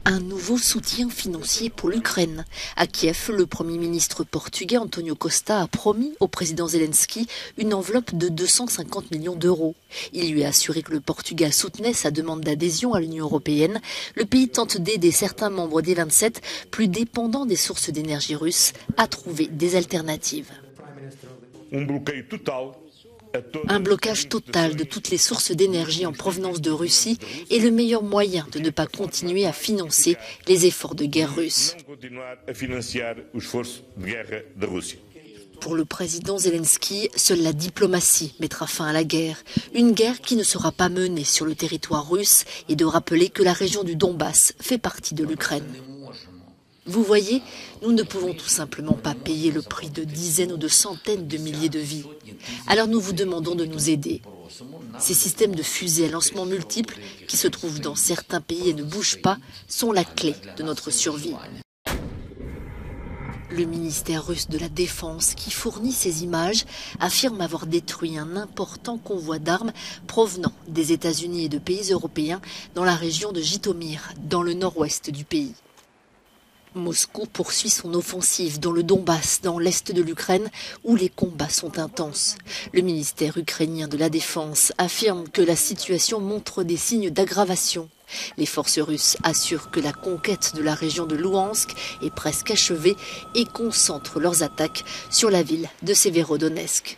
Un nouveau soutien financier pour l'Ukraine. À Kiev, le Premier ministre portugais António Costa a promis au président Zelensky une enveloppe de 250 millions d'euros. Il lui a assuré que le Portugal soutenait sa demande d'adhésion à l'Union européenne. Le pays tente d'aider certains membres des 27, plus dépendants des sources d'énergie russes, à trouver des alternatives. Un blocage total de toutes les sources d'énergie en provenance de Russie est le meilleur moyen de ne pas continuer à financer les efforts de guerre russes. Pour le président Zelensky, seule la diplomatie mettra fin à la guerre. Une guerre qui ne sera pas menée sur le territoire russe et de rappeler que la région du Donbass fait partie de l'Ukraine. Vous voyez, nous ne pouvons tout simplement pas payer le prix de dizaines ou de centaines de milliers de vies. Alors nous vous demandons de nous aider. Ces systèmes de fusées à lancement multiples, qui se trouvent dans certains pays et ne bougent pas, sont la clé de notre survie. Le ministère russe de la Défense, qui fournit ces images, affirme avoir détruit un important convoi d'armes provenant des États-Unis et de pays européens dans la région de Jitomir, dans le nord-ouest du pays. Moscou poursuit son offensive dans le Donbass, dans l'est de l'Ukraine, où les combats sont intenses. Le ministère ukrainien de la Défense affirme que la situation montre des signes d'aggravation. Les forces russes assurent que la conquête de la région de Louhansk est presque achevée et concentrent leurs attaques sur la ville de Severodonetsk.